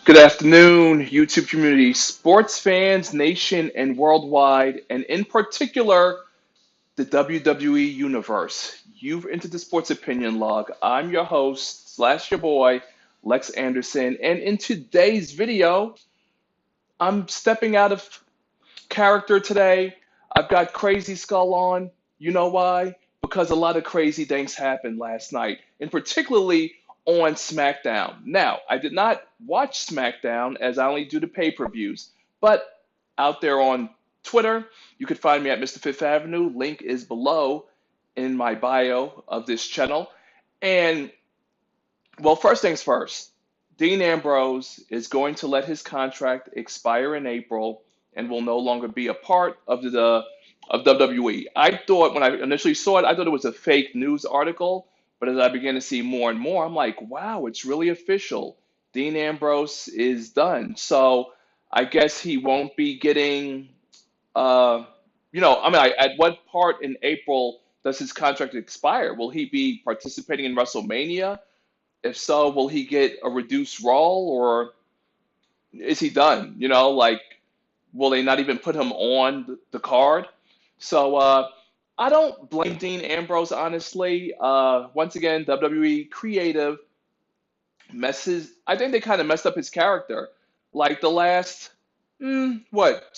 Good afternoon, YouTube community, sports fans, nation, and worldwide, and in particular, the WWE universe. You've entered the Sports Opinion Log. I'm your host, slash your boy, Lex Anderson, and in today's video, I'm stepping out of character today. I've got Crazy Skull on. You know why? Because a lot of crazy things happened last night, and particularly on SmackDown. Now, I did not watch SmackDown as I only do the pay-per-views, but out there on Twitter, you can find me at Mr. Fifth Avenue. Link is below in my bio of this channel. And well, first things first, Dean Ambrose is going to let his contract expire in April and will no longer be a part of the of WWE. I thought when I initially saw it, I thought it was a fake news article, but as I began to see more and more, I'm like, wow, it's really official. Dean Ambrose is done. So I guess he won't be getting uh at what part in April does his contract expire? Will he be participating in WrestleMania? If so, will he get a reduced role or is he done? Will they not even put him on the card? So I don't blame Dean Ambrose, honestly. Once again, WWE creative messes. I think they kind of messed up his character. Like the last, 2,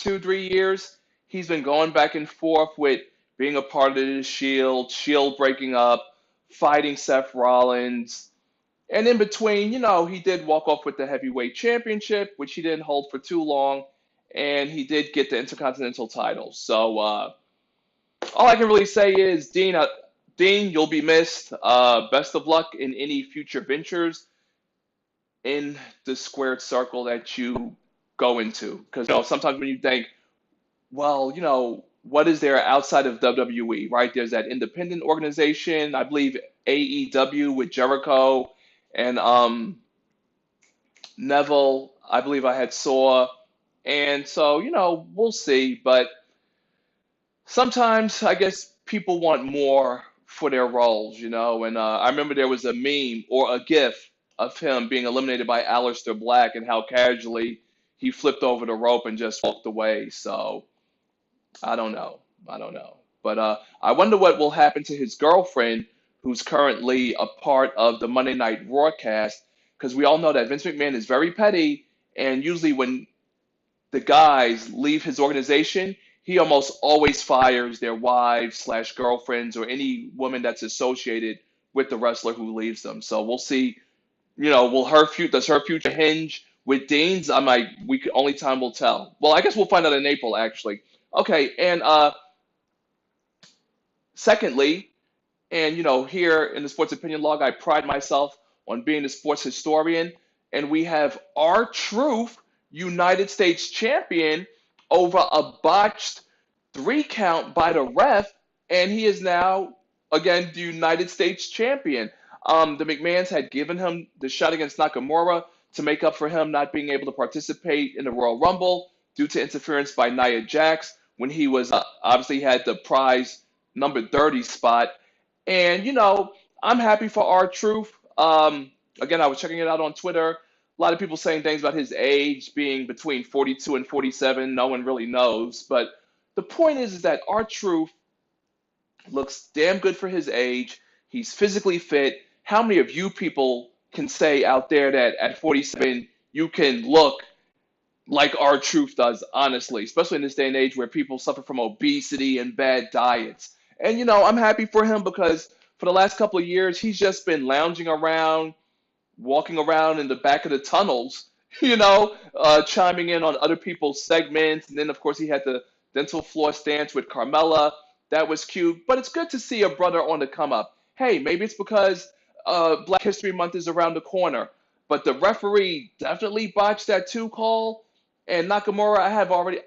3 years, he's been going back and forth with being a part of the Shield breaking up, fighting Seth Rollins, and in between, he did walk off with the heavyweight championship, which he didn't hold for too long, and he did get the Intercontinental title. So all I can really say is, Dean, you'll be missed. Best of luck in any future ventures in the squared circle that you go into. Because sometimes when you think, well, what is there outside of WWE, right? There's that independent organization, I believe AEW with Jericho and Neville, I believe I had saw. And so, we'll see. But sometimes I guess people want more for their roles, And I remember there was a meme or a GIF of him being eliminated by Aleister Black and how casually he flipped over the rope and just walked away. So I don't know. I don't know. But I wonder what will happen to his girlfriend, who's currently a part of the Monday Night Raw cast, because we all know that Vince McMahon is very petty, and usually when the guys leave his organization, he almost always fires their wives slash girlfriends or any woman that's associated with the wrestler who leaves them. So we'll see. Does her future hinge with Dean's? Only time will tell. Well, I guess we'll find out in April, actually. Okay, and secondly, and here in the Sports Opinion Log, I pride myself on being a sports historian, and we have R-Truth, United States champion, over a botched 3 count by the ref, and he is now again the United States champion. The McMahons had given him the shot against Nakamura to make up for him not being able to participate in the Royal Rumble due to interference by Nia Jax when he was obviously had the prize number 30 spot. And I'm happy for R-Truth. Again, I was checking it out on Twitter. A lot of people saying things about his age being between 42 and 47. No one really knows. But the point is that R-Truth looks damn good for his age. He's physically fit. How many of you people can say out there that at 47 you can look like R-Truth does, honestly, especially in this day and age where people suffer from obesity and bad diets? And, I'm happy for him because for the last couple of years, he's just been lounging around, walking around in the back of the tunnels, chiming in on other people's segments. And then, of course, he had the dental floss dance with Carmella. That was cute. But it's good to see a brother on the come up. Hey, maybe it's because Black History Month is around the corner. But the referee definitely botched that 2 call. And Nakamura,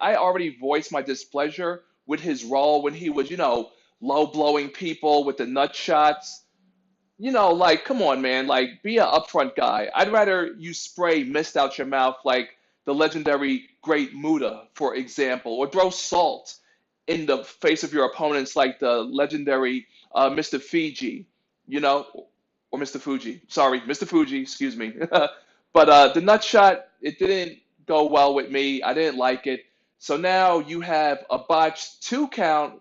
I already voiced my displeasure with his role when he was, low blowing people with the nut shots. Come on, man, be an upfront guy. I'd rather you spray mist out your mouth like the legendary Great Muta, for example, or throw salt in the face of your opponents like the legendary Mr. Fiji, or Mr. Fuji. Sorry, Mr. Fuji, excuse me. But the nut shot, it didn't go well with me. I didn't like it. So now you have a botched 2 count.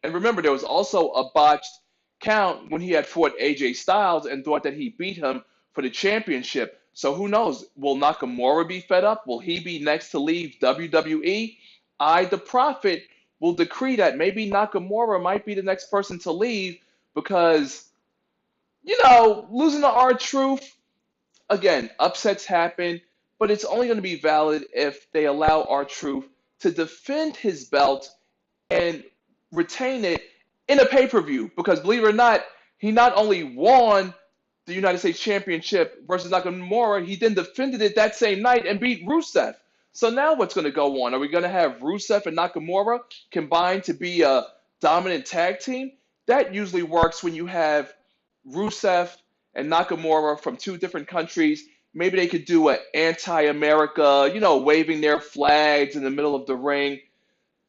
And remember, there was also a botched count when he had fought AJ Styles and thought that he beat him for the championship. So who knows? Will Nakamura be fed up? Will he be next to leave WWE? The Prophet, will decree that maybe Nakamura might be the next person to leave because, losing to R-Truth, again, upsets happen, but it's only going to be valid if they allow R-Truth to defend his belt and retain it in a pay-per-view. Because believe it or not, he not only won the United States Championship versus Nakamura, he then defended it that same night and beat Rusev. So now what's going to go on? Are we going to have Rusev and Nakamura combined to be a dominant tag team? That usually works when you have Rusev and Nakamura from 2 different countries. Maybe they could do an anti-America, waving their flags in the middle of the ring.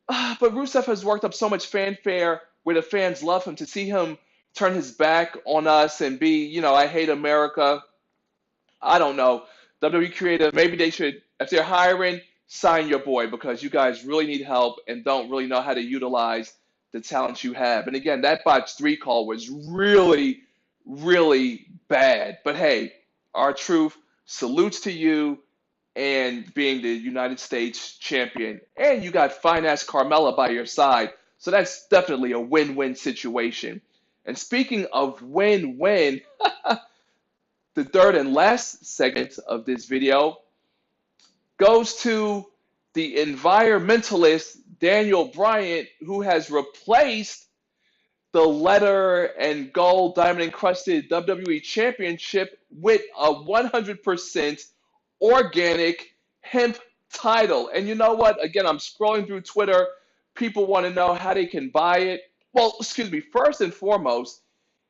But Rusev has worked up so much fanfare where the fans love him. To see him turn his back on us and be, I hate America. I don't know. WWE creative, maybe they should, if they're hiring, sign your boy because you guys really need help and don't really know how to utilize the talents you have. And again, that botched 3 call was really, really bad. But hey, R-Truth, salutes to you and being the United States champion. And you got fine-ass Carmella by your side. So that's definitely a win-win situation. And speaking of win-win, the third and last segment of this video goes to the environmentalist Daniel Bryan, who has replaced the leather and gold diamond encrusted WWE Championship with a 100% organic hemp title. And you know what? Again, I'm scrolling through Twitter. People want to know how they can buy it. Well, excuse me. First and foremost,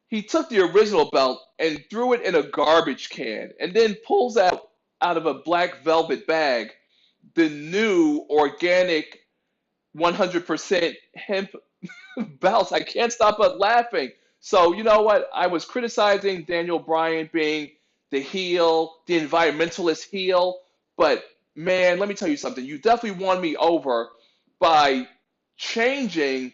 he took the original belt and threw it in a garbage can and then pulls out of a black velvet bag the new organic 100% hemp belt. I can't stop but laughing. So you know what? I was criticizing Daniel Bryan being the heel, the environmentalist heel, but man, let me tell you something. You definitely won me over by changing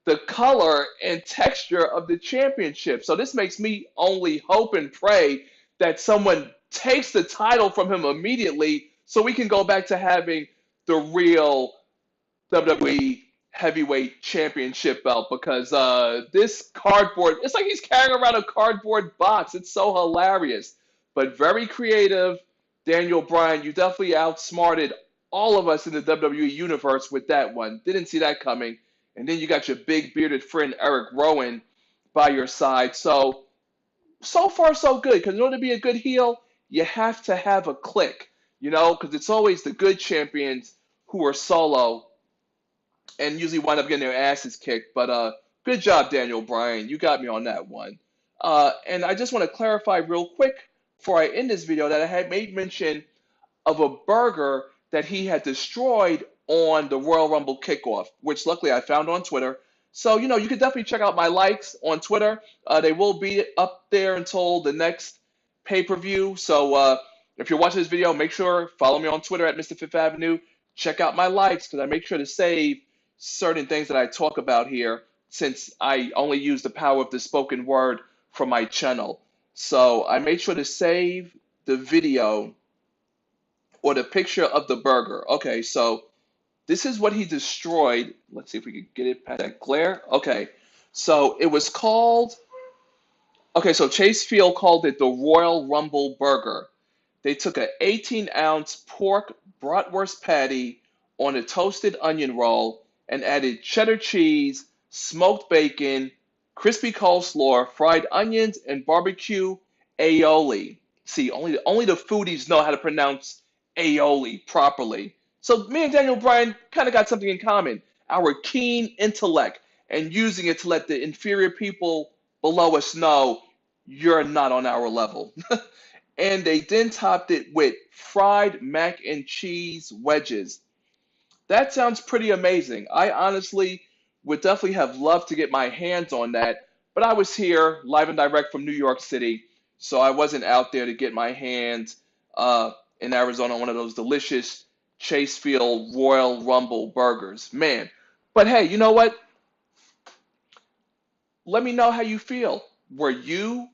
the color and texture of the championship. So this makes me only hope and pray that someone takes the title from him immediately so we can go back to having the real WWE heavyweight championship belt because this cardboard, it's like he's carrying around a cardboard box. It's so hilarious, but very creative. Daniel Bryan, you definitely outsmarted all of us in the WWE universe with that one. Didn't see that coming. And then you got your big bearded friend Eric Rowan by your side. So far so good. Because in order to be a good heel, you have to have a clique. Because it's always the good champions who are solo and usually wind up getting their asses kicked. But good job, Daniel Bryan. You got me on that one. And I just want to clarify real quick before I end this video that I had made mention of a burger that he had destroyed on the Royal Rumble kickoff, which luckily I found on Twitter. So, you can definitely check out my likes on Twitter. They will be up there until the next pay-per-view. So if you're watching this video, make sure follow me on Twitter at Mr. Fifth Avenue. Check out my likes because I make sure to save certain things that I talk about here since I only use the power of the spoken word for my channel. So I made sure to save the video or the picture of the burger. Okay, so this is what he destroyed. Let's see if we can get it past that glare. Okay, so it was called, so Chase Field called it the Royal Rumble Burger. They took an 18-ounce pork bratwurst patty on a toasted onion roll and added cheddar cheese, smoked bacon, crispy coleslaw, fried onions, and barbecue aioli. See, only the foodies know how to pronounce aioli properly. So me and Daniel Bryan kind of got something in common. Our keen intellect and using it to let the inferior people below us know you're not on our level. And they then topped it with fried mac and cheese wedges. That sounds pretty amazing. I honestly would definitely have loved to get my hands on that, but I was here live and direct from New York City, so I wasn't out there to get my hands in Arizona, one of those delicious Chase Field Royal Rumble burgers. Man. But hey, you know what? Let me know how you feel. Were you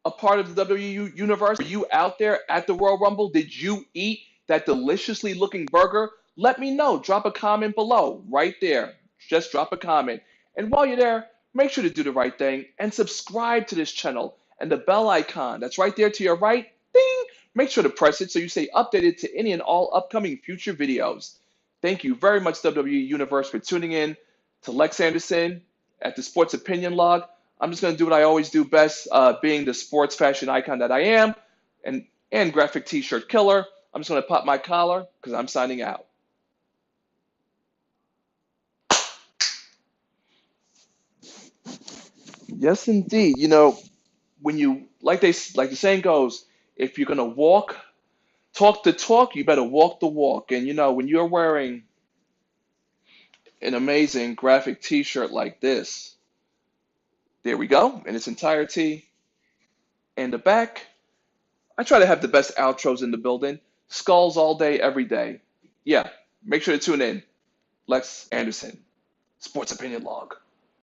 a part of the WWE universe? Were you out there at the Royal Rumble? Did you eat that deliciously looking burger? Let me know. Drop a comment below right there. Just drop a comment. And while you're there, make sure to do the right thing and subscribe to this channel and the bell icon that's right there to your right. Ding! Make sure to press it so you stay updated to any and all upcoming future videos. Thank you very much, WWE Universe, for tuning in to Lex Anderson at the Sports Opinion Log. I'm just going to do what I always do best, being the sports fashion icon that I am and graphic t-shirt killer. I'm just going to pop my collar because I'm signing out. Yes, indeed. You know, when you like the saying goes, if you're going to talk the talk, you better walk the walk. And you know, when you're wearing an amazing graphic t-shirt like this, there we go, in its entirety, and the back. I try to have the best outros in the building. Skulls all day, every day. Yeah, make sure to tune in. Lex Anderson, Sports Opinion Log.